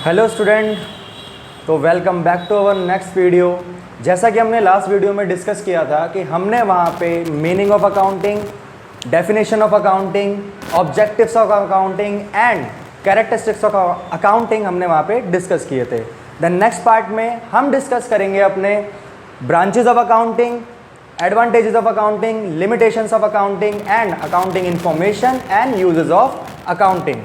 Hello student, तो welcome back to our next video. जैसा कि हमने लास्ट वीडियो में डिस्कस किया था कि हमने वहाँ पे meaning of accounting, definition of accounting, objectives of accounting and characteristics of accounting हमने वहाँ पे डिस्कस किए थे। देन नेक्स्ट पार्ट में हम डिस्कस करेंगे अपने branches of accounting, advantages of accounting, limitations of accounting and accounting information and uses of accounting.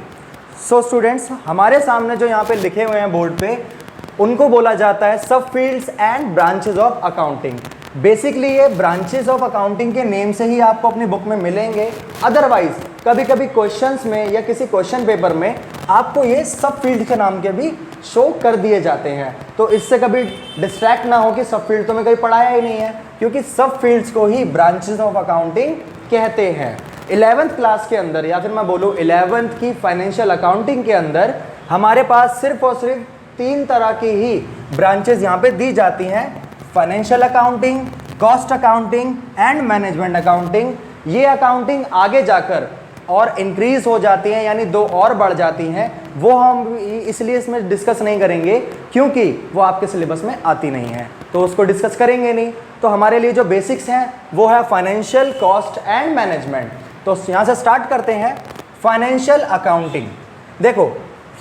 So students, हमारे सामने जो यहाँ पे लिखे हुए हैं बोर्ड पे, उनको बोला जाता है सब fields and branches of accounting. Basically ये ब्रांचेज ऑफ अकाउंटिंग के नेम से ही आपको अपनी बुक में मिलेंगे। अदरवाइज कभी कभी क्वेश्चंस में या किसी क्वेश्चन पेपर में आपको ये सब फील्ड के नाम के भी शो कर दिए जाते हैं। तो इससे कभी डिस्ट्रैक्ट ना हो कि सब फील्ड तो मैं कभी पढ़ाया ही नहीं है, क्योंकि सब फील्ड्स को ही ब्रांचेज ऑफ अकाउंटिंग कहते हैं। 11th क्लास के अंदर, या फिर मैं बोलूँ 11th की फाइनेंशियल अकाउंटिंग के अंदर, हमारे पास सिर्फ और सिर्फ 3 तरह की ही ब्रांचेज यहाँ पे दी जाती हैं: financial accounting, cost accounting and management accounting. ये अकाउंटिंग आगे जाकर और इंक्रीज हो जाती हैं, यानी 2 और बढ़ जाती हैं। वो हम इसलिए इसमें डिस्कस नहीं करेंगे क्योंकि वो आपके सिलेबस में आती नहीं है, तो उसको डिस्कस करेंगे नहीं। तो हमारे लिए जो बेसिक्स हैं वो है फाइनेंशियल, कॉस्ट एंड मैनेजमेंट। तो यहाँ से स्टार्ट करते हैं। Financial accounting. देखो,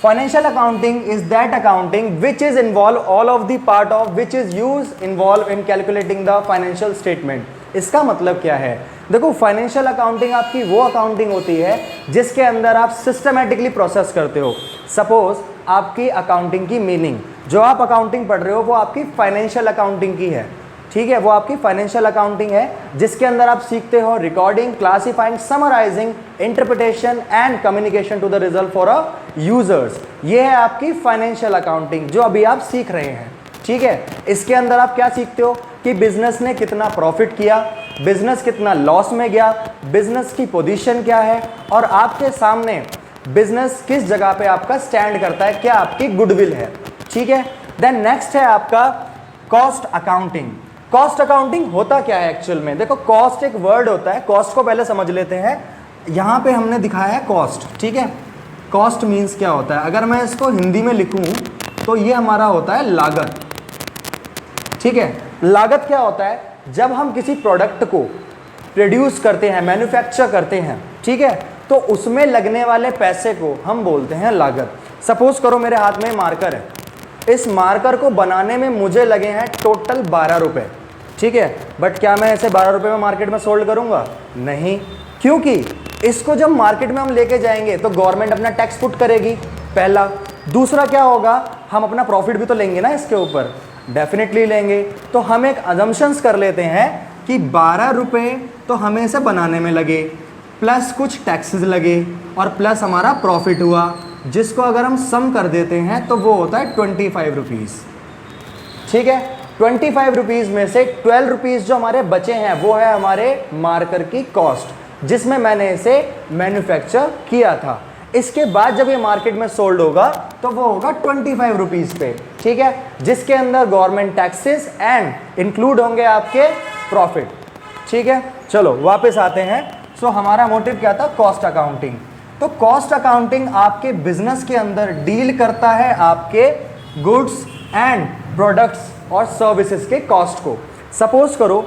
financial accounting is that accounting which is involve all of the part of which is use involve in calculating the financial statement. इसका मतलब क्या है? देखो, फाइनेंशियल अकाउंटिंग आपकी वो अकाउंटिंग होती है जिसके अंदर आप सिस्टमेटिकली प्रोसेस करते हो। सपोज आपकी अकाउंटिंग की मीनिंग, जो आप अकाउंटिंग पढ़ रहे हो वो आपकी फाइनेंशियल अकाउंटिंग की है, ठीक है, वो आपकी फाइनेंशियल अकाउंटिंग है, जिसके अंदर आप सीखते हो recording, classifying, summarising, interpretation and communication to the result for a users. ये है आपकी फाइनेंशियल अकाउंटिंग जो अभी आप सीख रहे हैं, ठीक है। इसके अंदर आप क्या सीखते हो कि बिजनेस ने कितना प्रॉफिट किया, बिजनेस कितना लॉस में गया, बिजनेस की पोजीशन क्या है, और आपके सामने बिजनेस किस जगह पे आपका स्टैंड करता है, क्या आपकी गुडविल है, ठीक है। देन नेक्स्ट है आपका कॉस्ट अकाउंटिंग। कॉस्ट अकाउंटिंग होता क्या है एक्चुअल में? देखो, कॉस्ट एक वर्ड होता है। कॉस्ट को पहले समझ लेते हैं। यहाँ पे हमने दिखाया है कॉस्ट, ठीक है। कॉस्ट मीन्स क्या होता है? अगर मैं इसको हिंदी में लिखूँ तो ये हमारा होता है लागत, ठीक है। लागत क्या होता है? जब हम किसी प्रोडक्ट को प्रोड्यूस करते हैं, मैन्युफैक्चर करते हैं, ठीक है, तो उसमें लगने वाले पैसे को हम बोलते हैं लागत। सपोज करो मेरे हाथ में मार्कर है, इस मार्कर को बनाने में मुझे लगे हैं टोटल 12 रुपये, ठीक है। बट क्या मैं ऐसे 12 रुपये में मार्केट में सोल्ड करूंगा? नहीं, क्योंकि इसको जब मार्केट में हम लेके जाएंगे तो गवर्नमेंट अपना टैक्स पुट करेगी, पहला। दूसरा क्या होगा, हम अपना प्रॉफिट भी तो लेंगे ना इसके ऊपर, डेफिनेटली लेंगे। तो हम एक अजम्पशंस कर लेते हैं कि 12 रुपये तो हमें इसे बनाने में लगे, प्लस कुछ टैक्सेस लगे, और प्लस हमारा प्रॉफिट हुआ, जिसको अगर हम सम कर देते हैं तो वो होता है 25 रुपीज़, ठीक है। 25 रुपीज़ में से 12 रुपीज़ जो हमारे बचे हैं वो है हमारे मार्कर की कॉस्ट, जिसमें मैंने इसे मैन्युफैक्चर किया था। इसके बाद जब ये मार्केट में सोल्ड होगा तो वो होगा 25 रुपीज़ पे, ठीक है, जिसके अंदर गवर्नमेंट टैक्सेस एंड इंक्लूड होंगे आपके प्रॉफिट, ठीक है। चलो वापस आते हैं। सो हमारा मोटिव क्या था? Cost accounting. तो कॉस्ट अकाउंटिंग आपके बिजनेस के अंदर डील करता है आपके गुड्स एंड प्रोडक्ट्स और सर्विसेज के कॉस्ट को। सपोज करो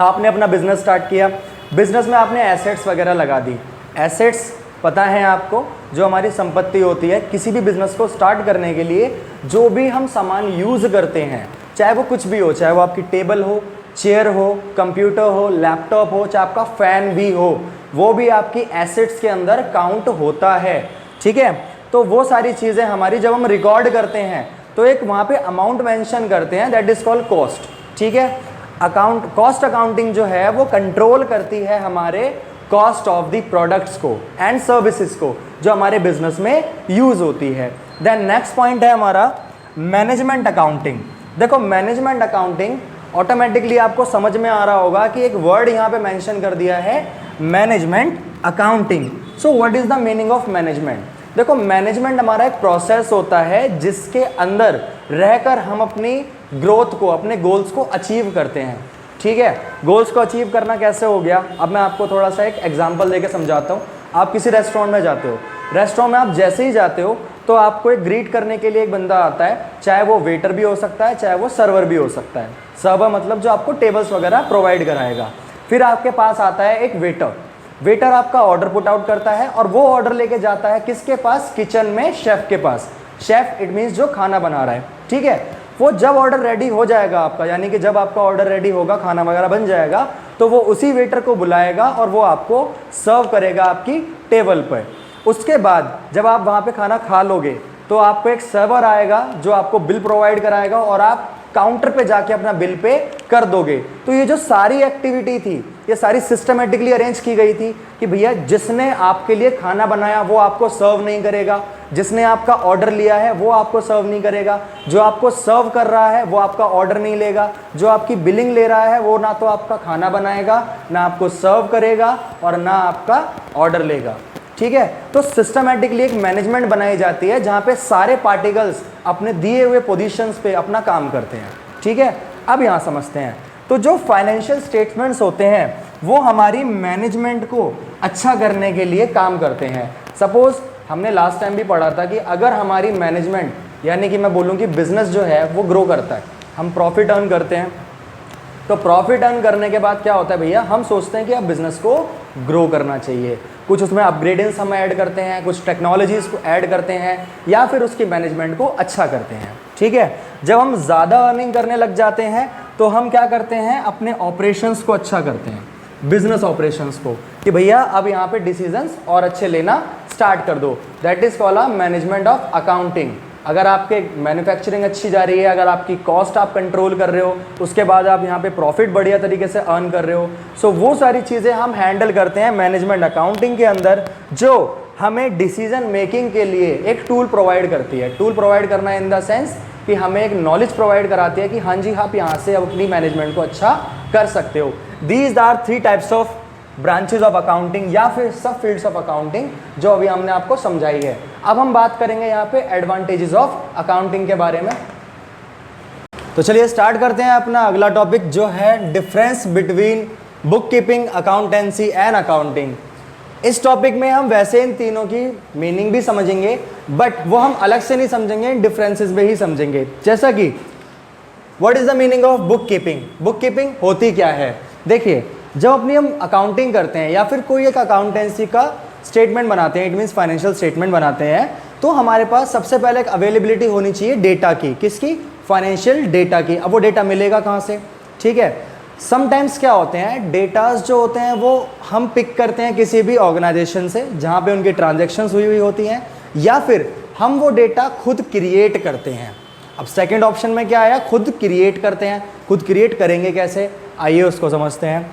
आपने अपना बिजनेस स्टार्ट किया, बिजनेस में आपने एसेट्स वगैरह लगा दी। एसेट्स पता है आपको, जो हमारी संपत्ति होती है किसी भी बिजनेस को स्टार्ट करने के लिए, जो भी हम सामान यूज़ करते हैं, चाहे वो कुछ भी हो, चाहे वो आपकी टेबल हो, चेयर हो, कंप्यूटर हो, लैपटॉप हो, चाहे आपका फ़ैन भी हो, वो भी आपकी एसेट्स के अंदर काउंट होता है, ठीक है। तो वो सारी चीज़ें हमारी जब हम रिकॉर्ड करते हैं तो एक वहाँ पे अमाउंट मेंशन करते हैं, दैट इज़ कॉल्ड कॉस्ट, ठीक है। कॉस्ट अकाउंटिंग जो है वो कंट्रोल करती है हमारे कॉस्ट ऑफ द प्रोडक्ट्स को एंड सर्विसेज को जो हमारे बिजनेस में यूज़ होती है। देन नेक्स्ट पॉइंट है हमारा मैनेजमेंट अकाउंटिंग। देखो, मैनेजमेंट अकाउंटिंग ऑटोमेटिकली आपको समझ में आ रहा होगा कि एक वर्ड यहाँ पे मेंशन कर दिया है, management accounting. So what is the meaning of management? देखो, मैनेजमेंट हमारा एक प्रोसेस होता है जिसके अंदर रहकर हम अपनी ग्रोथ को, अपने गोल्स को अचीव करते हैं, ठीक है। गोल्स को अचीव करना कैसे हो गया? अब मैं आपको थोड़ा सा एक एग्जांपल देके समझाता हूँ। आप किसी रेस्टोरेंट में जाते हो, रेस्टोरेंट में आप जैसे ही जाते हो तो आपको एक ग्रीट करने के लिए एक बंदा आता है, चाहे वो वेटर भी हो सकता है, चाहे वो सर्वर भी हो सकता है। सर्वर मतलब जो आपको टेबल्स वगैरह प्रोवाइड कराएगा। फिर आपके पास आता है एक वेटर। वेटर आपका ऑर्डर पुट आउट करता है और वो ऑर्डर लेके जाता है किसके पास, किचन में शेफ के पास। शेफ इट मीन्स जो खाना बना रहा है, ठीक है। वो जब ऑर्डर रेडी हो जाएगा आपका, यानी कि जब आपका ऑर्डर रेडी होगा, खाना वगैरह बन जाएगा, तो वो उसी वेटर को बुलाएगा और वो आपको सर्व करेगा आपकी टेबल पर। उसके बाद जब आप वहाँ पे खाना खा लोगे तो आपको एक सर्वर आएगा जो आपको बिल प्रोवाइड कराएगा और आप काउंटर पे जाके अपना बिल पे कर दोगे। तो ये जो सारी एक्टिविटी थी, ये सारी सिस्टमेटिकली अरेंज की गई थी कि भैया जिसने आपके लिए खाना बनाया वो आपको सर्व नहीं करेगा, जिसने आपका ऑर्डर लिया है वो आपको सर्व नहीं करेगा, जो आपको सर्व कर रहा है वो आपका ऑर्डर नहीं लेगा, जो आपकी बिलिंग ले रहा है वो ना तो आपका खाना बनाएगा, ना आपको सर्व करेगा और ना आपका ऑर्डर लेगा, ठीक है। तो सिस्टमैटिकली एक मैनेजमेंट बनाई जाती है जहाँ पे सारे पार्टिकल्स अपने दिए हुए पोजीशंस पे अपना काम करते हैं, ठीक है। अब यहाँ समझते हैं, तो जो फाइनेंशियल स्टेटमेंट्स होते हैं वो हमारी मैनेजमेंट को अच्छा करने के लिए काम करते हैं। सपोज हमने लास्ट टाइम भी पढ़ा था कि अगर हमारी मैनेजमेंट, यानी कि मैं बोलूँ कि बिजनेस जो है वो ग्रो करता है, हम प्रॉफिट अर्न करते हैं, तो प्रॉफिट अर्न करने के बाद क्या होता है भैया, हम सोचते हैं कि अब बिजनेस को ग्रो करना चाहिए, कुछ उसमें अपग्रेडेंस हम ऐड करते हैं, कुछ टेक्नोलॉजीज़ को ऐड करते हैं या फिर उसकी मैनेजमेंट को अच्छा करते हैं, ठीक है। जब हम ज़्यादा अर्निंग करने लग जाते हैं तो हम क्या करते हैं, अपने ऑपरेशंस को अच्छा करते हैं, बिजनेस ऑपरेशंस को, कि भैया अब यहाँ पे डिसीजंस और अच्छे लेना स्टार्ट कर दो। That is called management of accounting. अगर आपके मैन्युफैक्चरिंग अच्छी जा रही है, अगर आपकी कॉस्ट आप कंट्रोल कर रहे हो, उसके बाद आप यहाँ पे प्रॉफिट बढ़िया तरीके से अर्न कर रहे हो, सो वो सारी चीज़ें हम हैंडल करते हैं मैनेजमेंट अकाउंटिंग के अंदर, जो हमें डिसीजन मेकिंग के लिए एक टूल प्रोवाइड करती है। टूल प्रोवाइड करना इन द सेंस कि हमें एक नॉलेज प्रोवाइड कराती है कि हाँ जी, आप यहाँ से अपनी मैनेजमेंट को अच्छा कर सकते हो। These are 3 types of branches of accounting या फिर सब फील्ड्स ऑफ अकाउंटिंग जो अभी हमने आपको समझाई है। अब हम बात करेंगे यहाँ पे एडवांटेजेस ऑफ अकाउंटिंग के बारे में। तो चलिए स्टार्ट करते हैं अपना अगला टॉपिक जो है difference between book keeping, accountancy and accounting. इस टॉपिक में हम वैसे इन तीनों की मीनिंग भी समझेंगे, बट वो हम अलग से नहीं समझेंगे, इन डिफरेंसेस में ही समझेंगे। जैसा कि what is the meaning of book keeping, book keeping होती क्या है। देखिए, जब अपनी हम अकाउंटिंग करते हैं या फिर कोई एक अकाउंटेंसी का स्टेटमेंट बनाते हैं, इट मीन्स फाइनेंशियल स्टेटमेंट बनाते हैं, तो हमारे पास सबसे पहले एक अवेलेबिलिटी होनी चाहिए डेटा की। किसकी? फाइनेंशियल डेटा की। अब वो डेटा मिलेगा कहाँ से, ठीक है। समटाइम्स क्या होते हैं, डेटास जो होते हैं वो हम पिक करते हैं किसी भी ऑर्गेनाइजेशन से जहाँ पे उनकी ट्रांजैक्शंस हुई होती हैं, या फिर हम वो डेटा खुद क्रिएट करते हैं। अब सेकंड ऑप्शन में क्या आया, खुद क्रिएट करते हैं। खुद क्रिएट करेंगे कैसे, आइए उसको समझते हैं।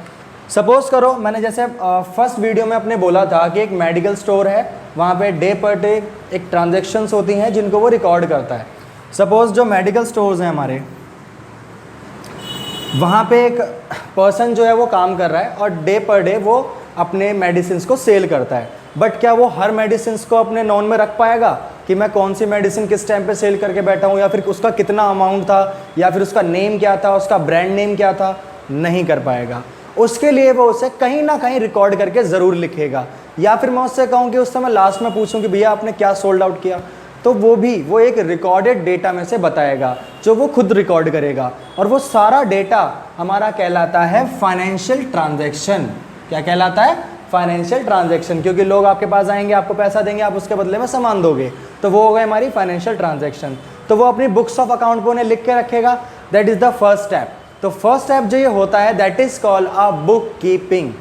सपोज करो, मैंने जैसे फर्स्ट वीडियो में अपने बोला था कि एक मेडिकल स्टोर है, वहाँ पे डे पर डे एक ट्रांजैक्शंस होती हैं जिनको वो रिकॉर्ड करता है। सपोज जो मेडिकल स्टोर्स हैं हमारे, वहाँ पे एक पर्सन जो है वो काम कर रहा है और डे पर डे वो अपने मेडिसिन को सेल करता है। बट क्या वो हर मेडिसिन को अपने नॉन में रख पाएगा कि मैं कौन सी मेडिसिन किस टाइम पे सेल करके बैठा हूँ, या फिर उसका कितना अमाउंट था, या फिर उसका नेम क्या था, उसका ब्रांड नेम क्या था? नहीं कर पाएगा। उसके लिए वो उसे कहीं ना कहीं रिकॉर्ड करके ज़रूर लिखेगा, या फिर मैं उससे कहूँ कि उस समय लास्ट में पूछूँ कि भैया आपने क्या सोल्ड आउट किया, तो वो एक रिकॉर्डेड डेटा में से बताएगा जो वो खुद रिकॉर्ड करेगा। और वो सारा डेटा हमारा कहलाता है फाइनेंशियल ट्रांजैक्शन। क्या कहलाता है? Financial transaction. क्योंकि लोग आपके पास आएंगे, आपको पैसा देंगे, आप उसके बदले में सामान दोगे, तो वो हो गई हमारी फाइनेंशियल ट्रांजैक्शन। तो वो अपनी बुक्स ऑफ अकाउंट पर उन्हें लिख के रखेगा। That is the first step. तो फर्स्ट स्टेप जो ये होता है that is called a book keeping.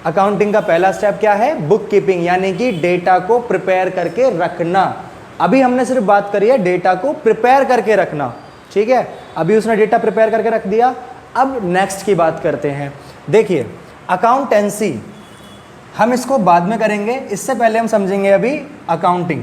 Accounting का पहला स्टेप क्या है? बुक कीपिंग, यानी कि डेटा को प्रिपेयर करके रखना। अभी हमने सिर्फ बात करी है डेटा को प्रिपेयर करके रखना, ठीक है। अभी उसने डेटा प्रिपेयर करके रख दिया। अब नेक्स्ट की बात करते हैं। देखिए, अकाउंटेंसी हम इसको बाद में करेंगे, इससे पहले हम समझेंगे अभी accounting.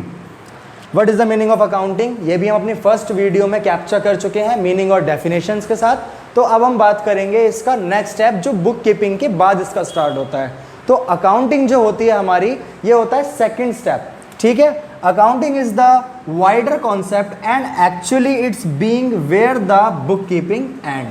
What is the meaning of accounting, ये भी हम अपनी फर्स्ट वीडियो में कैप्चर कर चुके हैं मीनिंग और डेफिनेशंस के साथ। तो अब हम बात करेंगे इसका नेक्स्ट स्टेप जो बुक कीपिंग के बाद इसका स्टार्ट होता है। तो अकाउंटिंग जो होती है हमारी, ये होता है सेकंड स्टेप, ठीक है। Accounting is the wider concept and actually it's being where the bookkeeping end,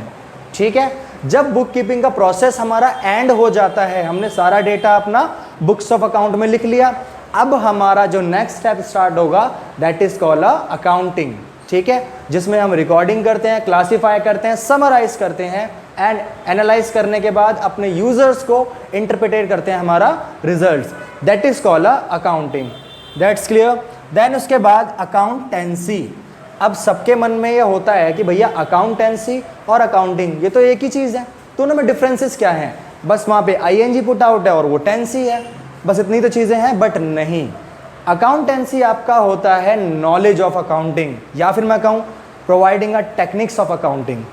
ठीक है। जब बुक कीपिंग का प्रोसेस हमारा एंड हो जाता है, हमने सारा डेटा अपना बुक्स ऑफ अकाउंट में लिख लिया, अब हमारा जो नेक्स्ट स्टेप स्टार्ट होगा दैट इज कॉल्ड अकाउंटिंग, ठीक है, जिसमें हम रिकॉर्डिंग करते हैं, क्लासीफाई करते हैं, समराइज करते हैं एंड एनालाइज करने के बाद अपने यूजर्स को इंटरप्रेट करते हैं हमारा results, that is called accounting. That's clear. Then उसके बाद अकाउंटेंसी। अब सबके मन में ये होता है कि भैया अकाउंटेंसी और अकाउंटिंग ये तो एक ही चीज़ है, दोनों में डिफरेंसेस क्या हैं? बस वहाँ पे आईएनजी पुट आउट है और वो टेंसी है, बस इतनी तो चीज़ें हैं। बट नहीं, अकाउंटेंसी आपका होता है नॉलेज ऑफ अकाउंटिंग, या फिर मैं कहूँ providing a techniques of accounting.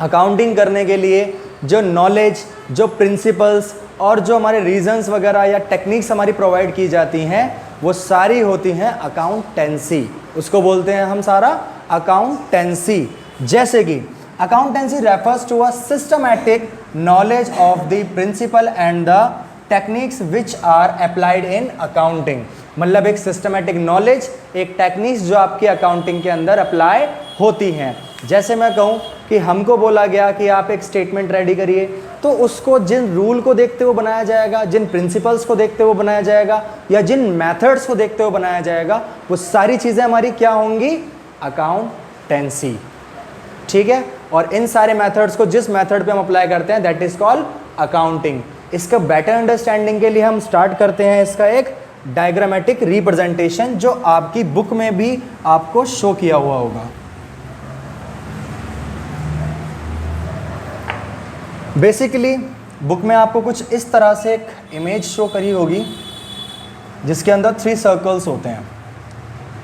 Accounting करने के लिए जो नॉलेज, जो प्रिंसिपल्स और जो हमारे रीजंस वगैरह या टेक्निक्स हमारी प्रोवाइड की जाती हैं वो सारी होती हैं अकाउंटेंसी, उसको बोलते हैं हम सारा अकाउंटेंसी। जैसे कि accountancy refers to a systematic knowledge of the principle and the techniques which are applied in accounting. मतलब एक सिस्टमैटिक नॉलेज, एक टेक्निक्स जो आपकी अकाउंटिंग के अंदर अप्लाई होती हैं। जैसे मैं कहूँ कि हमको बोला गया कि आप एक स्टेटमेंट रेडी करिए, तो उसको जिन रूल को देखते हुए बनाया जाएगा, जिन प्रिंसिपल्स को देखते हुए बनाया जाएगा या जिन मेथड्स को देखते हुए बनाया जाएगा, वो सारी चीज़ें हमारी क्या होंगी? अकाउंटेंसी, ठीक है। और इन सारे मेथड्स को जिस मेथड पे हम अप्लाई करते हैं दैट इज कॉल्ड अकाउंटिंग। इसका बेटर अंडरस्टैंडिंग के लिए हम स्टार्ट करते हैं इसका एक डायग्रामेटिक रिप्रेजेंटेशन जो आपकी बुक में भी आपको शो किया हुआ होगा। बेसिकली बुक में आपको कुछ इस तरह से एक इमेज शो करी होगी जिसके अंदर 3 सर्कल्स होते हैं।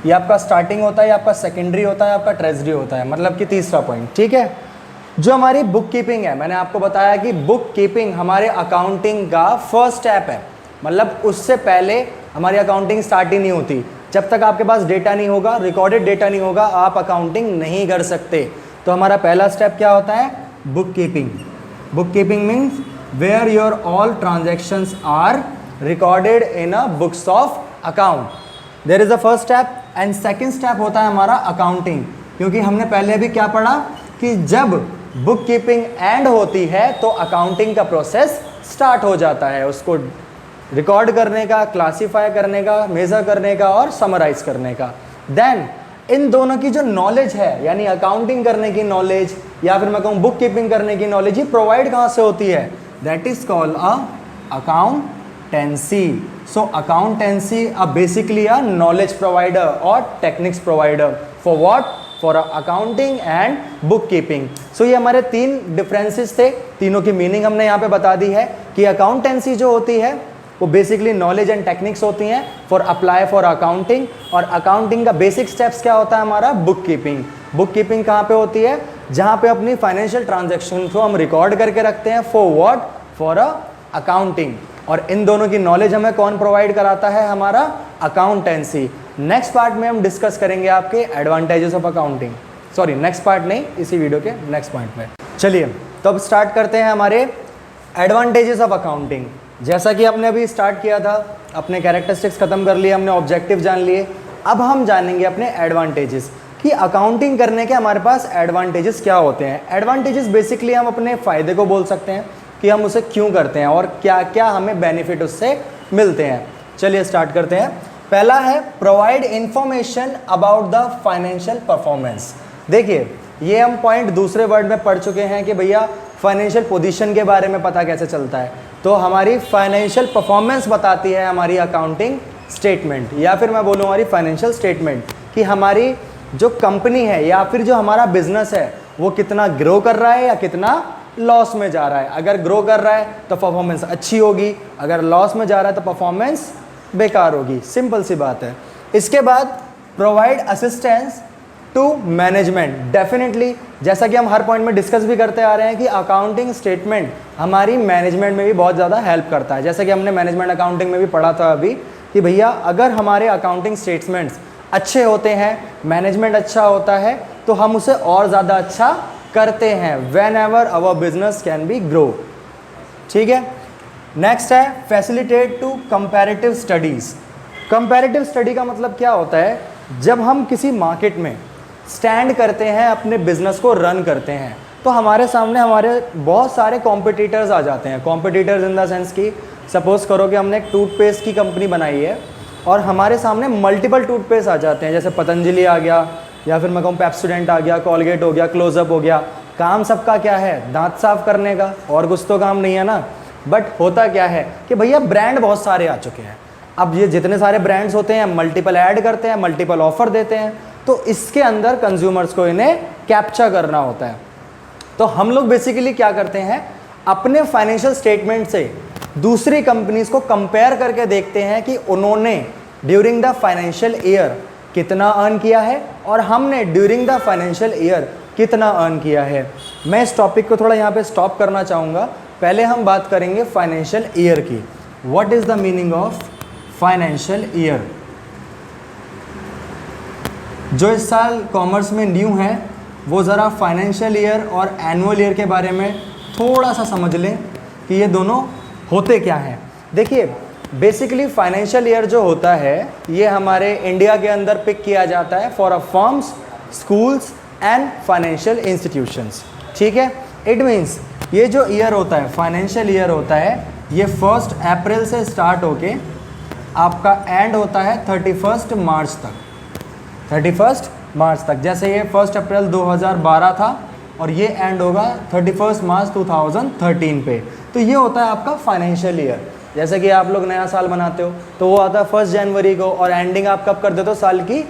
ये आपका स्टार्टिंग होता है, ये आपका सेकेंडरी होता है, आपका ट्रेजरी होता है, मतलब कि तीसरा पॉइंट, ठीक है। जो हमारी बुक कीपिंग है, मैंने आपको बताया कि बुक कीपिंग हमारे अकाउंटिंग का फर्स्ट स्टेप है, मतलब उससे पहले हमारी अकाउंटिंग स्टार्ट ही नहीं होती। जब तक आपके पास डेटा नहीं होगा, रिकॉर्डेड डेटा नहीं होगा, आप अकाउंटिंग नहीं कर सकते। तो हमारा पहला स्टेप क्या होता है? Bookkeeping. Bookkeeping means where your all transactions are recorded in a books of account, there is a first step. And second step होता है हमारा अकाउंटिंग, क्योंकि हमने पहले भी क्या पढ़ा कि जब बुक कीपिंग एंड होती है तो अकाउंटिंग का प्रोसेस स्टार्ट हो जाता है, उसको रिकॉर्ड करने का, क्लासीफाई करने का, मेजर करने का और समराइज करने का। देन इन दोनों की जो नॉलेज है, यानी अकाउंटिंग करने की नॉलेज या फिर मैं कहूँ बुक कीपिंग करने की नॉलेज, ये प्रोवाइड कहाँ से होती है? That is called a accountancy. So accountancy basically a knowledge provider और techniques provider for what? For accounting and bookkeeping. So ये हमारे 3 डिफरेंसेस थे, तीनों की मीनिंग हमने यहाँ पे बता दी है कि अकाउंटेंसी जो होती है वो बेसिकली नॉलेज एंड टेक्निक्स होती हैं फॉर अप्लाई फॉर अकाउंटिंग, और अकाउंटिंग का बेसिक स्टेप्स क्या होता है हमारा? Book keeping. बुक कीपिंग कहाँ पे होती है? जहाँ पे अपनी फाइनेंशियल ट्रांजेक्शन को हम रिकॉर्ड करके रखते हैं फॉर व्हाट? For accounting. और इन दोनों की नॉलेज हमें कौन प्रोवाइड कराता है? हमारा अकाउंटेंसी। नेक्स्ट पार्ट में हम डिस्कस करेंगे आपके advantages of accounting, sorry next part नहीं, इसी वीडियो के नेक्स्ट पॉइंट में। चलिए तो अब स्टार्ट करते हैं हमारे एडवांटेजेस ऑफ अकाउंटिंग। जैसा कि हमने अभी स्टार्ट किया था, अपने कैरेक्टरिस्टिक्स खत्म कर लिए, हमने ऑब्जेक्टिव जान लिए, अब हम जानेंगे अपने एडवांटेजेस कि अकाउंटिंग करने के हमारे पास एडवांटेजेस क्या होते हैं। एडवांटेजेस बेसिकली हम अपने फ़ायदे को बोल सकते हैं कि हम उसे क्यों करते हैं और क्या क्या हमें बेनिफिट उससे मिलते हैं। चलिए स्टार्ट करते हैं। पहला है provide information about the financial performance. देखिए ये हम पॉइंट दूसरे वर्ड में पढ़ चुके हैं कि भैया फाइनेंशियल पोजीशन के बारे में पता कैसे चलता है, तो हमारी फाइनेंशियल परफॉर्मेंस बताती है हमारी अकाउंटिंग स्टेटमेंट, या फिर मैं बोलूँ हमारी फाइनेंशियल स्टेटमेंट कि हमारी जो कंपनी है या फिर जो हमारा बिजनेस है वो कितना ग्रो कर रहा है या कितना लॉस में जा रहा है। अगर ग्रो कर रहा है तो परफॉर्मेंस अच्छी होगी, अगर लॉस में जा रहा है तो परफॉर्मेंस बेकार होगी, सिंपल सी बात है। इसके बाद provide assistance to management. Definitely जैसा कि हम हर पॉइंट में डिस्कस भी करते आ रहे हैं कि अकाउंटिंग स्टेटमेंट हमारी मैनेजमेंट में भी बहुत ज़्यादा हेल्प करता है। जैसा कि हमने मैनेजमेंट अकाउंटिंग में भी पढ़ा था अभी कि भैया अगर हमारे अकाउंटिंग स्टेटमेंट्स अच्छे होते हैं, मैनेजमेंट अच्छा होता है, तो हम उसे और ज़्यादा अच्छा करते हैं whenever our business can be grow. ठीक है, नेक्स्ट है facilitate to comparative studies. Comparative study का मतलब क्या होता है? जब हम किसी मार्केट में स्टैंड करते हैं, अपने बिजनेस को रन करते हैं, तो हमारे सामने हमारे बहुत सारे कॉम्पिटिटर्स आ जाते हैं। कॉम्पिटिटर्स इन द सेंस कि सपोज करो कि हमने एक टूथपेस्ट की कंपनी बनाई है और हमारे सामने मल्टीपल टूथपेस्ट आ जाते हैं, जैसे पतंजलि आ गया, या फिर मैं कहूँ पेप्सोडेंट आ गया, कॉलगेट हो गया, क्लोजअप हो गया। काम सबका क्या है? दांत साफ करने का, और कुछ तो काम नहीं है ना। बट होता क्या है कि भैया ब्रांड बहुत सारे आ चुके हैं। अब ये जितने सारे ब्रांड्स होते हैं, मल्टीपल ऐड करते हैं, मल्टीपल ऑफर देते हैं, तो इसके अंदर कंज्यूमर्स को इन्हें कैप्चर करना होता है। तो हम लोग बेसिकली क्या करते हैं, अपने फाइनेंशियल स्टेटमेंट से दूसरी कंपनीज को कंपेयर करके देखते हैं कि उन्होंने ड्यूरिंग द फाइनेंशियल ईयर कितना अर्न किया है और हमने ड्यूरिंग द फाइनेंशियल ईयर कितना अर्न किया है। मैं इस टॉपिक को थोड़ा यहाँ पे स्टॉप करना चाहूँगा। पहले हम बात करेंगे फाइनेंशियल ईयर की। What is the meaning of financial year? जो इस साल कॉमर्स में न्यू है वो ज़रा फाइनेंशियल ईयर और एनुअल ईयर के बारे में थोड़ा सा समझ लें कि ये दोनों होते क्या हैं। देखिए बेसिकली फाइनेंशियल ईयर जो होता है ये हमारे इंडिया के अंदर पिक किया जाता है for a firms, schools and financial institutions. ठीक है, इट मीन्स ये जो ईयर होता है, फाइनेंशियल ईयर होता है, ये 1 अप्रैल से स्टार्ट होके आपका एंड होता है 31 मार्च तक। 31 मार्च तक, जैसे ये 1 अप्रैल 2012 था और ये एंड होगा 31 मार्च 2013 पे। तो ये होता है आपका फाइनेंशियल ईयर। जैसे कि आप लोग नया साल मनाते हो तो वो आता है 1 जनवरी को और एंडिंग आप कब कर देते हो? साल की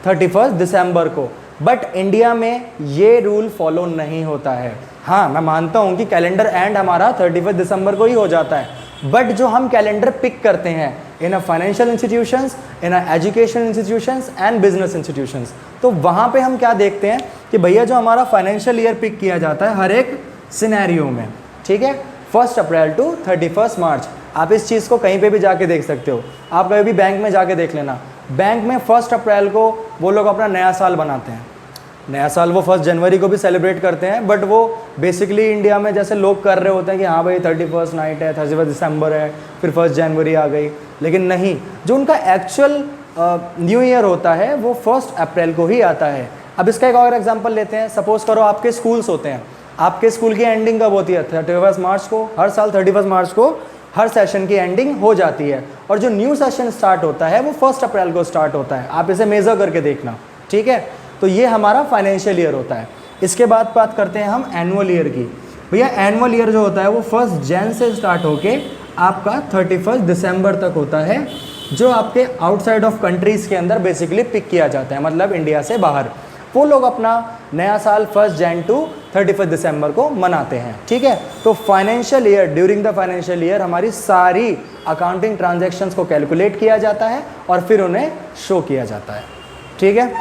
31 दिसंबर को। बट इंडिया में ये रूल फॉलो नहीं होता है। हाँ, मैं मानता हूँ कि कैलेंडर एंड हमारा 31 दिसंबर को ही हो जाता है, बट जो हम कैलेंडर पिक करते हैं in a financial institutions, in a education institutions and business institutions, तो वहाँ पे हम क्या देखते हैं कि भैया जो हमारा फाइनेंशियल ईयर पिक किया जाता है हर एक सिनेरियो में, ठीक है, 1 अप्रैल टू 31 मार्च। आप इस चीज़ को कहीं पे भी जाके देख सकते हो। आप कहीं भी बैंक में जाके देख लेना, बैंक में 1 अप्रैल को वो लोग अपना नया साल बनाते हैं। नया साल वो 1 जनवरी को भी सेलिब्रेट करते हैं, बट वो बेसिकली इंडिया में जैसे लोग कर रहे होते हैं कि हाँ भाई 31 नाइट है, 31 दिसंबर है, फिर 1 जनवरी आ गई। लेकिन नहीं, जो उनका एक्चुअल न्यू ईयर होता है वो 1 अप्रैल को ही आता है। अब इसका एक और एग्जांपल लेते हैं। सपोज करो आपके स्कूल्स होते हैं, आपके स्कूल की एंडिंग कब होती है? 31 मार्च को। हर साल 31 मार्च को हर सेशन की एंडिंग हो जाती है, और जो न्यू सेशन स्टार्ट होता है वो 1 अप्रैल को स्टार्ट होता है। आप इसे मेज़र करके देखना, ठीक है। तो ये हमारा फाइनेंशियल ईयर होता है। इसके बाद बात करते हैं हम एनुअल ईयर की। भैया एनुअल ईयर जो होता है वो 1 जन से स्टार्ट होके आपका 31 दिसंबर तक होता है, जो आपके आउटसाइड ऑफ कंट्रीज़ के अंदर बेसिकली पिक किया जाता है, मतलब इंडिया से बाहर। वो लोग अपना नया साल 1 जन टू 31 दिसंबर को मनाते हैं, ठीक है। तो financial year, during the financial year हमारी सारी अकाउंटिंग ट्रांजैक्शंस को कैलकुलेट किया जाता है और फिर उन्हें शो किया जाता है, ठीक है।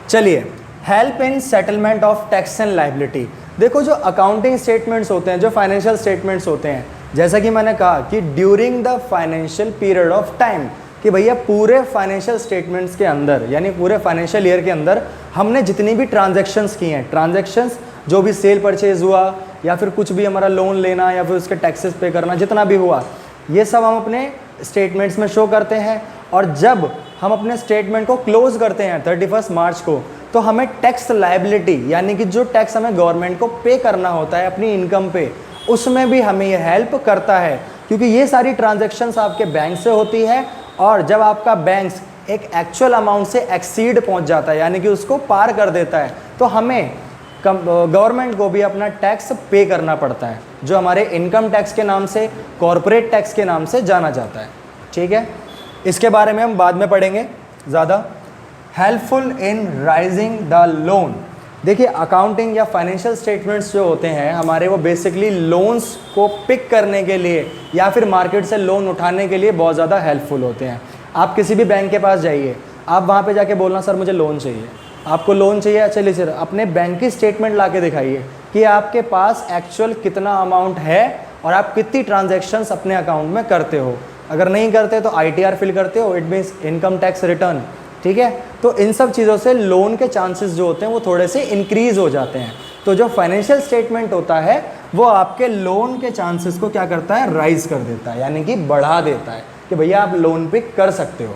चलिए, help in settlement of tax and liability. देखो जो अकाउंटिंग स्टेटमेंट्स होते हैं, जो फाइनेंशियल स्टेटमेंट्स होते हैं, जैसा कि मैंने कहा कि during the financial period of time, कि भैया पूरे फाइनेंशियल स्टेटमेंट्स के अंदर यानी पूरे फाइनेंशियल ईयर के अंदर हमने जितनी भी ट्रांजैक्शंस की हैं, ट्रांजैक्शंस जो भी सेल परचेज हुआ या फिर कुछ भी हमारा लोन लेना या फिर उसके टैक्सेस पे करना, जितना भी हुआ, ये सब हम अपने स्टेटमेंट्स में शो करते हैं। और जब हम अपने स्टेटमेंट को क्लोज करते हैं 31 मार्च को, तो हमें टैक्स लायबिलिटी यानी कि जो टैक्स हमें गवर्नमेंट को पे करना होता है अपनी इनकम पे, उसमें भी हमें ये हेल्प करता है, क्योंकि ये सारी ट्रांजैक्शंस आपके बैंक से होती है। और जब आपका बैंक एक एक्चुअल अमाउंट से एक्सीड पहुंच जाता है यानी कि उसको पार कर देता है, तो हमें गवर्नमेंट को भी अपना टैक्स पे करना पड़ता है, जो हमारे इनकम टैक्स के नाम से, कॉरपोरेट टैक्स के नाम से जाना जाता है, ठीक है। इसके बारे में हम बाद में पढ़ेंगे ज़्यादा। Helpful in rising the loan. देखिए अकाउंटिंग या फाइनेंशियल स्टेटमेंट्स जो होते हैं हमारे, वो बेसिकली लोन्स को पिक करने के लिए या फिर मार्केट से लोन उठाने के लिए बहुत ज़्यादा हेल्पफुल होते हैं। आप किसी भी बैंक के पास जाइए, आप वहाँ पे जाके बोलना सर मुझे लोन चाहिए, आपको लोन चाहिए, अच्छा लीजिए सर, अपने बैंक की स्टेटमेंट ला के दिखाइए कि आपके पास एक्चुअल कितना अमाउंट है और आप कितनी ट्रांजेक्शन्स अपने अकाउंट में करते हो। अगर नहीं करते तो ITR फिल करते हो, it means income tax return, ठीक है। तो इन सब चीज़ों से लोन के चांसेस जो होते हैं वो थोड़े से इंक्रीज़ हो जाते हैं। तो जो फाइनेंशियल स्टेटमेंट होता है वो आपके लोन के चांसेस को क्या करता है, राइज कर देता है, यानी कि बढ़ा देता है कि भैया आप लोन पिक कर सकते हो।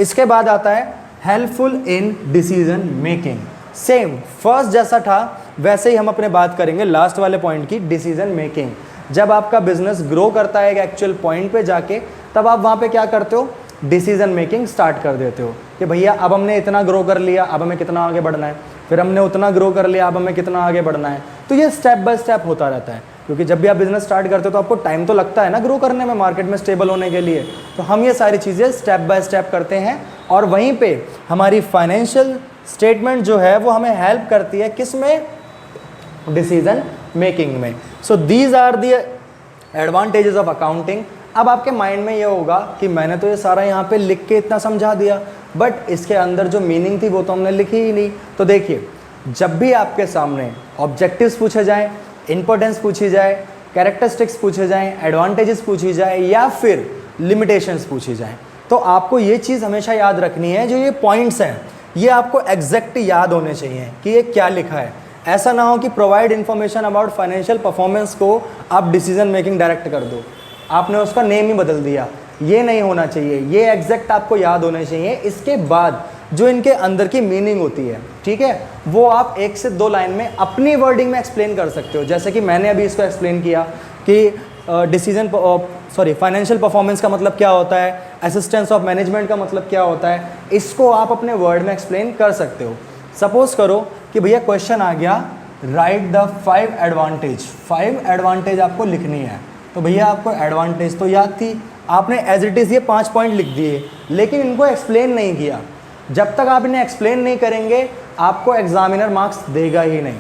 इसके बाद आता है helpful in decision making. Same first जैसा था वैसे ही हम अपने बात करेंगे लास्ट वाले पॉइंट की, डिसीजन मेकिंग। जब आपका बिजनेस ग्रो करता है एक एक्चुअल पॉइंट पे जाके, तब आप वहाँ पे क्या करते हो, डिसीजन मेकिंग स्टार्ट कर देते हो कि भैया अब हमने इतना ग्रो कर लिया, अब हमें कितना आगे बढ़ना है, फिर हमने उतना ग्रो कर लिया, अब हमें कितना आगे बढ़ना है। तो ये स्टेप बाय स्टेप होता रहता है, क्योंकि जब भी आप बिजनेस स्टार्ट करते हो तो आपको टाइम तो लगता है ना ग्रो करने में, मार्केट में स्टेबल होने के लिए। तो हम ये सारी चीज़ें स्टेप बाय स्टेप करते हैं और वहीं पे हमारी फाइनेंशियल स्टेटमेंट जो है वो हमें हेल्प करती है किस में, डिसीजन मेकिंग में। So these are the advantages of accounting. अब आपके माइंड में ये होगा कि मैंने तो ये सारा यहाँ पे लिख के इतना समझा दिया, बट इसके अंदर जो मीनिंग थी वो तो हमने लिखी ही नहीं। तो देखिए, जब भी आपके सामने ऑब्जेक्टिव्स पूछे जाएं, इंपॉर्टेंस पूछी जाए, कैरेक्टरिस्टिक्स पूछे जाएं, एडवांटेजेस पूछी जाए या फिर लिमिटेशंस पूछी जाएं, तो आपको ये चीज़ हमेशा याद रखनी है, जो ये पॉइंट्स हैं ये आपको एग्जैक्ट याद होने चाहिए कि ये क्या लिखा है। ऐसा ना हो कि provide information about financial performance को आप डिसीजन मेकिंग डायरेक्ट कर दो, आपने उसका नेम ही बदल दिया। ये नहीं होना चाहिए, ये एग्जैक्ट आपको याद होने चाहिए। इसके बाद जो इनके अंदर की मीनिंग होती है, ठीक है, वो आप 1 से 2 लाइन में अपनी वर्डिंग में एक्सप्लेन कर सकते हो। जैसे कि मैंने अभी इसको एक्सप्लेन किया कि फाइनेंशियल परफॉर्मेंस का मतलब क्या होता है, असिस्टेंस ऑफ मैनेजमेंट का मतलब क्या होता है, इसको आप अपने वर्ड में एक्सप्लेन कर सकते हो। सपोज करो कि भैया क्वेश्चन आ गया, राइट द 5 एडवांटेज, 5 एडवांटेज आपको लिखनी है। तो भैया आपको एडवांटेज तो याद थी, आपने एज इट इज़ ये 5 पॉइंट लिख दिए, लेकिन इनको एक्सप्लेन नहीं किया। जब तक आप इन्हें एक्सप्लेन नहीं करेंगे आपको एग्जामिनर मार्क्स देगा ही नहीं।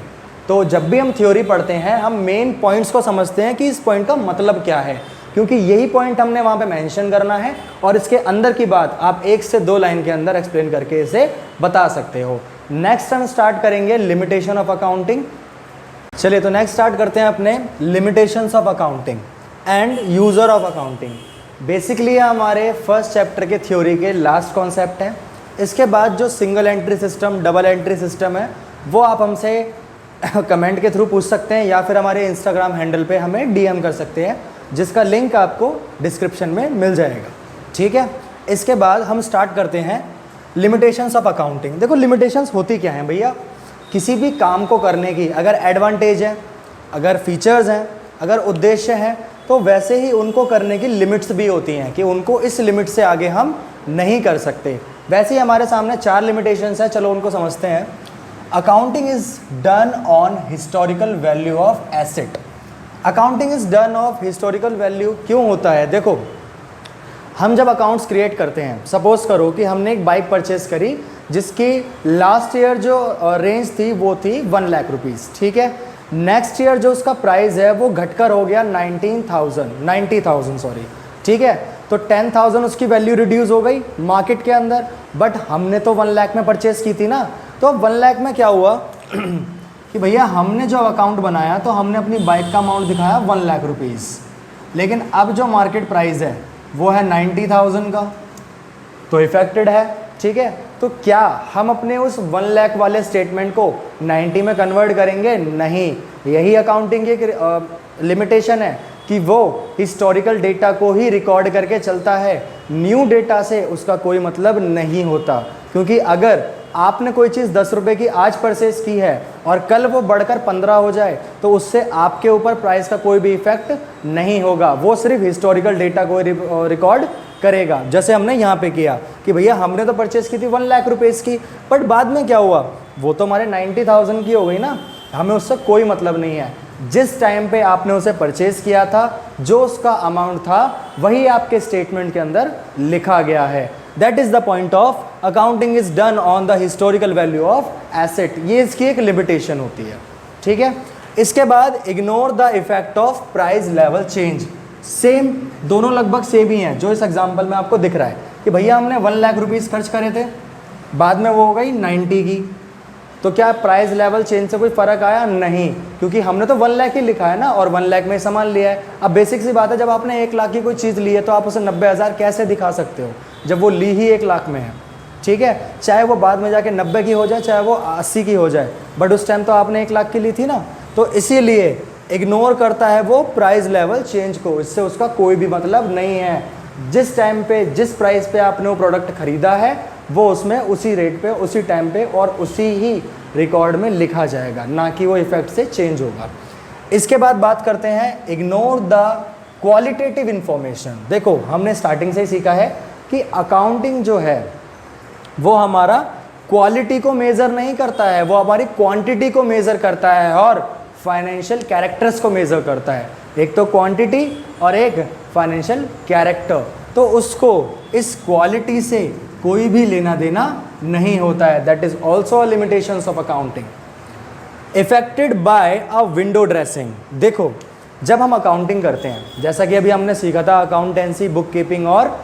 तो जब भी हम थ्योरी पढ़ते हैं हम मेन पॉइंट्स को समझते हैं कि इस पॉइंट का मतलब क्या है, क्योंकि यही पॉइंट हमने वहाँ पे मेंशन करना है और इसके अंदर की बात आप 1 से 2 लाइन के अंदर एक्सप्लेन करके इसे बता सकते हो। नेक्स्ट हम स्टार्ट करेंगे लिमिटेशन ऑफ अकाउंटिंग। चलिए तो नेक्स्ट स्टार्ट करते हैं अपने limitations of accounting end user of accounting. Basically हमारे फर्स्ट चैप्टर के थ्योरी के लास्ट कॉन्सेप्ट है। इसके बाद जो single entry system, double entry system है, वो आप हमसे कमेंट के थ्रू पूछ सकते हैं या फिर हमारे इंस्टाग्राम हैंडल पे हमें डीएम कर सकते हैं, जिसका लिंक आपको डिस्क्रिप्शन में मिल जाएगा, ठीक है। इसके बाद हम स्टार्ट करते हैं लिमिटेशंस ऑफ अकाउंटिंग। देखो लिमिटेशंस होती क्या हैं भैया, किसी भी काम को करने की अगर एडवांटेज है, अगर फीचर्स हैं, अगर उद्देश्य हैं, तो वैसे ही उनको करने की लिमिट्स भी होती हैं कि उनको इस लिमिट से आगे हम नहीं कर सकते। वैसे ही हमारे सामने 4 लिमिटेशंस हैं, चलो उनको समझते हैं। Accounting is done on historical value of asset. Accounting is done of historical value क्यों होता है? देखो, हम जब अकाउंट्स क्रिएट करते हैं, सपोज करो कि हमने एक बाइक परचेस करी जिसकी लास्ट ईयर जो रेंज थी वो थी 1 लाख रुपीज़, ठीक है। नेक्स्ट ईयर जो उसका प्राइस है वो घटकर हो गया 90,000 सॉरी, ठीक है। तो 10,000 उसकी वैल्यू रिड्यूस हो गई मार्केट के अंदर, बट हमने तो 1 लाख में परचेस की थी ना। तो 1 लाख में क्या हुआ कि भैया हमने जो अकाउंट बनाया तो हमने अपनी बाइक का अमाउंट दिखाया 1 लाख रुपीज़, लेकिन अब जो मार्केट प्राइस है वो है 90,000 का, तो इफेक्टेड है, ठीक है। तो क्या हम अपने उस 1 लाख वाले स्टेटमेंट को 90 में कन्वर्ट करेंगे? नहीं। यही अकाउंटिंग की एक लिमिटेशन है कि वो हिस्टोरिकल डेटा को ही रिकॉर्ड करके चलता है, न्यू डेटा से उसका कोई मतलब नहीं होता। क्योंकि अगर आपने कोई चीज़ 10 रुपये की आज परचेस की है और कल वो बढ़कर 15 हो जाए तो उससे आपके ऊपर प्राइस का कोई भी इफेक्ट नहीं होगा, वो सिर्फ हिस्टोरिकल डेटा को रिकॉर्ड करेगा। जैसे हमने यहाँ पे किया कि भैया हमने तो परचेस की थी 1 लाख रुपीज़ की, बट बाद में क्या हुआ, वो तो हमारे 90,000 की हो गई ना, हमें उससे कोई मतलब नहीं है। जिस टाइम पे आपने उसे परचेस किया था, जो उसका अमाउंट था वही आपके स्टेटमेंट के अंदर लिखा गया है। That is the point of accounting is done on the historical value of asset. ये इसकी एक लिमिटेशन होती है, ठीक है। इसके बाद ignore the effect of price level change. Same, दोनों लगभग सेम ही हैं जो इस एग्जाम्पल में आपको दिख रहा है कि भैया हमने 1 लाख रुपीज़ खर्च करे थे, बाद में वो हो गई 90 की, तो क्या प्राइस लेवल चेंज से कोई फ़र्क आया? नहीं, क्योंकि हमने तो 1 लाख ही लिखा है ना और 1 लाख में सामान लिया है। अब बेसिक सी बात है, जब आपने 1 लाख की कोई चीज़ ली है तो आप उसे 90,000 कैसे दिखा सकते हो जब वो ली ही 1 लाख में है, ठीक है। चाहे वो बाद में जाके 90 की हो जाए, चाहे वो 80 की हो जाए, बट उस टाइम तो आपने 1 लाख की ली थी ना। तो इसीलिए इग्नोर करता है वो प्राइस लेवल चेंज को, इससे उसका कोई भी मतलब नहीं है। जिस टाइम पे, जिस प्राइस पे आपने वो प्रोडक्ट खरीदा है वो उसमें उसी रेट पे, उसी टाइम पे और उसी ही रिकॉर्ड में लिखा जाएगा, ना कि वो इफेक्ट से चेंज होगा। इसके बाद बात करते हैं इग्नोर द क्वालिटेटिव इंफॉर्मेशन। देखो हमने स्टार्टिंग से ही सीखा है कि अकाउंटिंग जो है वो हमारा क्वालिटी को मेज़र नहीं करता है, वो हमारी क्वांटिटी को मेज़र करता है और फाइनेंशियल कैरेक्टर्स को मेज़र करता है। एक तो क्वांटिटी और एक फाइनेंशियल कैरेक्टर। तो उसको इस क्वालिटी से कोई भी लेना देना नहीं होता है। That is also limitations of accounting. Affected by a window dressing. देखो, जब हम अकाउंटिंग करते हैं, जैसा कि अभी हमने सीखा था अकाउंटेंसी, बुक कीपिंग और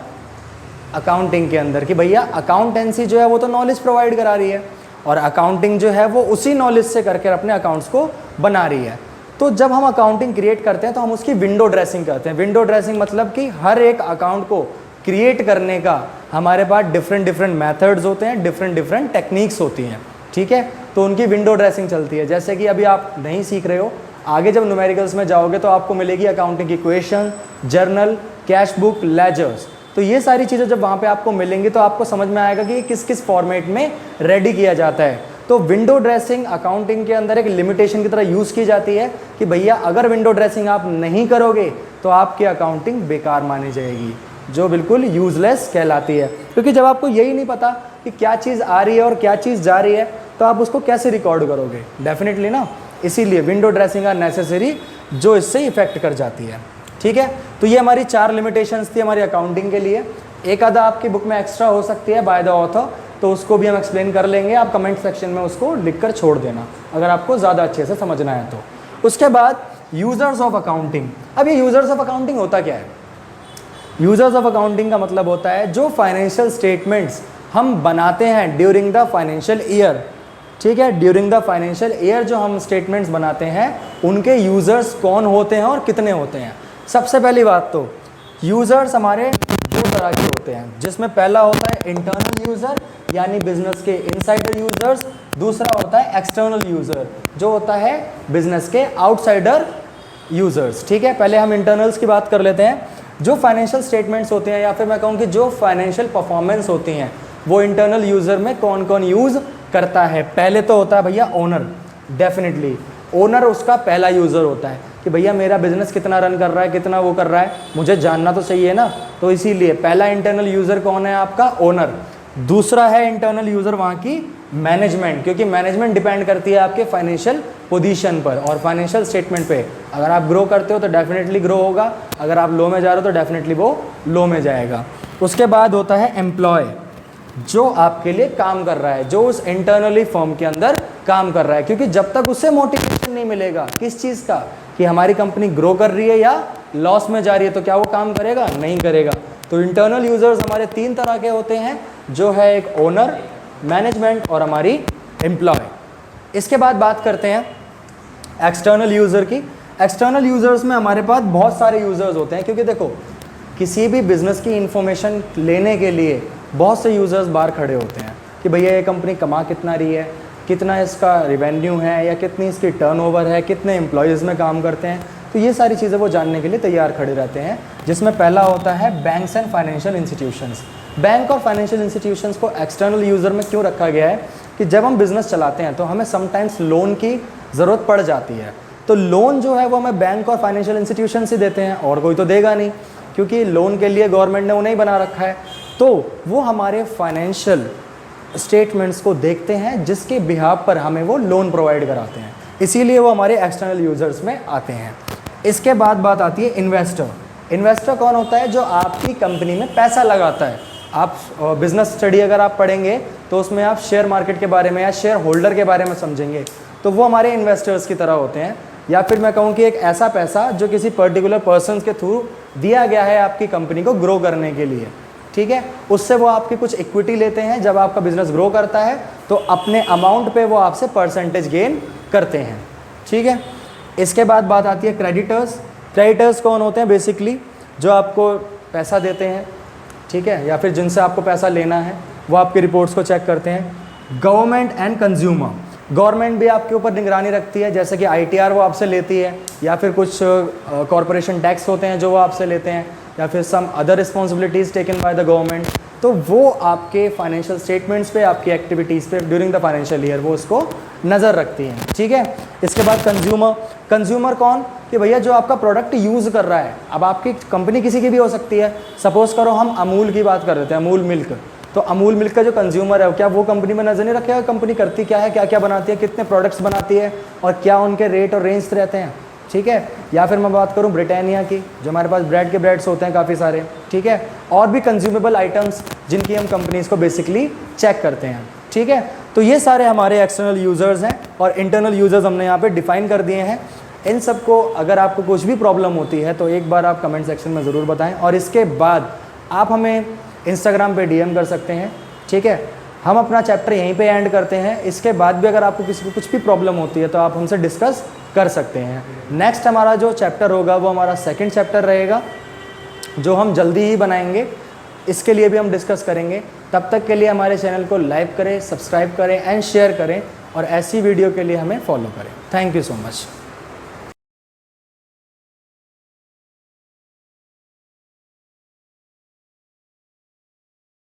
अकाउंटिंग के अंदर, कि भैया अकाउंटेंसी जो है वो तो नॉलेज प्रोवाइड करा रही है और अकाउंटिंग जो है वो उसी नॉलेज से करके अपने अकाउंट्स को बना रही है। तो जब हम अकाउंटिंग क्रिएट करते हैं तो हम उसकी विंडो ड्रेसिंग करते हैं। विंडो ड्रेसिंग मतलब कि हर एक अकाउंट को क्रिएट करने का हमारे पास डिफरेंट डिफरेंट मेथड्स होते हैं, डिफरेंट डिफरेंट टेक्निक्स होती हैं, ठीक है। तो उनकी विंडो ड्रेसिंग चलती है। जैसे कि अभी आप नहीं सीख रहे हो, आगे जब न्यूमेरिकल्स में जाओगे तो आपको मिलेगी अकाउंटिंग की equation, journal, cash book, ledgers. तो ये सारी चीज़ें जब वहाँ पे आपको मिलेंगी तो आपको समझ में आएगा कि किस किस फॉर्मेट में रेडी किया जाता है। तो विंडो ड्रेसिंग अकाउंटिंग के अंदर एक लिमिटेशन की तरह यूज़ की जाती है कि भैया अगर विंडो ड्रेसिंग आप नहीं करोगे तो आपकी अकाउंटिंग बेकार मानी जाएगी, जो बिल्कुल यूजलेस कहलाती है। क्योंकि जब आपको यही नहीं पता कि क्या चीज़ आ रही है और क्या चीज़ जा रही है तो आप उसको कैसे रिकॉर्ड करोगे, डेफिनेटली ना। इसीलिए विंडो ड्रेसिंग आर नेसेसरी, जो इससे इफेक्ट कर जाती है, ठीक है। तो ये हमारी 4 लिमिटेशंस थी हमारी अकाउंटिंग के लिए। एक आधा आपकी बुक में एक्स्ट्रा हो सकती है बाय द ऑथर, तो उसको भी हम एक्सप्लेन कर लेंगे। आप कमेंट सेक्शन में उसको लिखकर छोड़ देना अगर आपको ज़्यादा अच्छे से समझना है तो। उसके बाद यूज़र्स ऑफ अकाउंटिंग। अब ये यूज़र्स ऑफ अकाउंटिंग होता क्या है? यूज़र्स ऑफ अकाउंटिंग का मतलब होता है जो फाइनेंशियल स्टेटमेंट्स हम बनाते हैं ड्यूरिंग द फाइनेंशियल ईयर, ठीक है। ड्यूरिंग द फाइनेंशियल ईयर जो हम स्टेटमेंट्स बनाते हैं उनके यूज़र्स कौन होते हैं और कितने होते हैं। सबसे पहली बात तो यूज़र्स हमारे 2 तरह के होते हैं, जिसमें पहला होता है इंटरनल यूज़र यानी बिजनेस के इनसाइडर यूज़र्स, दूसरा होता है एक्सटर्नल यूज़र जो होता है बिजनेस के आउटसाइडर यूज़र्स, ठीक है। पहले हम इंटरनल्स की बात कर लेते हैं। जो फाइनेंशियल स्टेटमेंट्स होते हैं या फिर मैं कहूँ कि जो फाइनेंशियल परफॉर्मेंस होती हैं वो इंटरनल यूज़र में कौन कौन यूज़ करता है। पहले तो होता है भैया ओनर, डेफिनेटली ओनर उसका पहला यूज़र होता है कि भैया मेरा बिजनेस कितना रन कर रहा है, कितना वो कर रहा है, मुझे जानना तो चाहिए ना। तो इसीलिए पहला इंटरनल यूज़र कौन है? आपका ओनर। दूसरा है इंटरनल यूज़र वहाँ की मैनेजमेंट, क्योंकि मैनेजमेंट डिपेंड करती है आपके फाइनेंशियल पोजीशन पर और फाइनेंशियल स्टेटमेंट पे। अगर आप ग्रो करते हो तो डेफिनेटली ग्रो होगा, अगर आप लो में जा रहे हो तो डेफिनेटली वो लो में जाएगा। उसके बाद होता है एम्प्लॉय, जो आपके लिए काम कर रहा है, जो उस इंटरनली फर्म के अंदर काम कर रहा है। क्योंकि जब तक उसे मोटिवेशन नहीं मिलेगा किस चीज़ का कि हमारी कंपनी ग्रो कर रही है या लॉस में जा रही है तो क्या वो काम करेगा? नहीं करेगा। तो इंटरनल यूज़र्स हमारे 3 तरह के होते हैं, जो है एक ओनर, मैनेजमेंट और हमारी एम्प्लॉय। इसके बाद बात करते हैं एक्सटर्नल यूज़र की। एक्सटर्नल यूज़र्स में हमारे पास बहुत सारे यूज़र्स होते हैं, क्योंकि देखो किसी भी बिज़नेस की इंफॉर्मेशन लेने के लिए बहुत से यूज़र्स बाहर खड़े होते हैं कि भैया ये कंपनी कमा कितना रही है, कितना इसका रिवेन्यू है या कितनी इसकी टर्नओवर है, कितने एम्प्लॉयज़ में काम करते हैं। तो ये सारी चीज़ें वो जानने के लिए तैयार खड़े रहते हैं, जिसमें पहला होता है banks and financial institutions. Bank और फाइनेंशियल इंस्टीट्यूशंस को एक्सटर्नल यूज़र में क्यों रखा गया है कि जब हम बिज़नेस चलाते हैं तो हमें समटाइम्स लोन की ज़रूरत पड़ जाती है। तो लोन जो है वो हमें बैंक और फाइनेंशियल इंस्टीट्यूशन से देते हैं, और कोई तो देगा नहीं, क्योंकि लोन के लिए गवर्नमेंट ने उन्हें ही बना रखा है। तो वो हमारे फाइनेंशियल स्टेटमेंट्स को देखते हैं, जिसके बिहाफ पर हमें वो लोन प्रोवाइड कराते हैं, इसीलिए वो हमारे एक्सटर्नल यूज़र्स में आते हैं। इसके बाद बात आती है इन्वेस्टर। इन्वेस्टर कौन होता है? जो आपकी कंपनी में पैसा लगाता है। आप बिज़नेस स्टडी अगर आप पढ़ेंगे तो उसमें आप शेयर मार्केट के बारे में या शेयर होल्डर के बारे में समझेंगे, तो वो हमारे इन्वेस्टर्स की तरह होते हैं। या फिर मैं कहूँ कि एक ऐसा पैसा जो किसी पर्टिकुलर पर्सन के थ्रू दिया गया है आपकी कंपनी को ग्रो करने के लिए, ठीक है। उससे वो आपकी कुछ इक्विटी लेते हैं। जब आपका बिजनेस ग्रो करता है तो अपने अमाउंट पे वो आपसे परसेंटेज गेन करते हैं, ठीक है। इसके बाद बात आती है क्रेडिटर्स। क्रेडिटर्स कौन होते हैं? बेसिकली जो आपको पैसा देते हैं, ठीक है, या फिर जिनसे आपको पैसा लेना है, वो आपकी रिपोर्ट्स को चेक करते हैं। Government and consumer. गवर्नमेंट भी आपके ऊपर निगरानी रखती है, जैसे कि ITR वो आपसे लेती है, या फिर कुछ कॉरपोरेशन टैक्स होते हैं जो वो आपसे लेते हैं, या फिर some other responsibilities taken by the government. तो वो आपके फाइनेंशियल स्टेटमेंट्स पे, आपकी एक्टिविटीज़ पे ड्यूरिंग द फाइनेंशियल ईयर वो उसको नज़र रखती हैं, ठीक है। इसके बाद कंज्यूमर, कंज्यूमर कौन, कि भैया जो आपका प्रोडक्ट यूज़ कर रहा है। अब आपकी कंपनी किसी की भी हो सकती है, सपोज़ करो हम अमूल की बात कर रहे थे, अमूल मिल्क, तो अमूल मिल्क का जो कंज्यूमर है क्या वो कंपनी में नज़र नहीं रखेगा कंपनी करती क्या है, क्या क्या बनाती है, कितने प्रोडक्ट्स बनाती है और क्या उनके रेट और रेंज रहते हैं, ठीक है। या फिर मैं बात करूं ब्रिटानिया की, जो हमारे पास ब्रेड के ब्रेड्स होते हैं काफ़ी सारे, ठीक है, और भी कंज्यूमेबल आइटम्स जिनकी हम कंपनीज़ को बेसिकली चेक करते हैं, ठीक है। तो ये सारे हमारे एक्सटर्नल यूज़र्स हैं और इंटरनल यूज़र्स हमने यहाँ पे डिफ़ाइन कर दिए हैं। इन सब को अगर आपको कुछ भी प्रॉब्लम होती है तो एक बार आप कमेंट सेक्शन में ज़रूर बताएं, और इसके बाद आप हमें इंस्टाग्राम पे डीएम कर सकते हैं, ठीक है। हम अपना चैप्टर यहीं पे एंड करते हैं। इसके बाद भी अगर आपको किसी को कुछ भी प्रॉब्लम होती है तो आप हमसे डिस्कस कर सकते हैं। नेक्स्ट हमारा जो चैप्टर होगा वो हमारा सेकंड चैप्टर रहेगा, जो हम जल्दी ही बनाएंगे, इसके लिए भी हम डिस्कस करेंगे। तब तक के लिए हमारे चैनल को लाइक करें, सब्सक्राइब करें एंड शेयर करें, और ऐसी वीडियो के लिए हमें फॉलो करें। Thank you so much.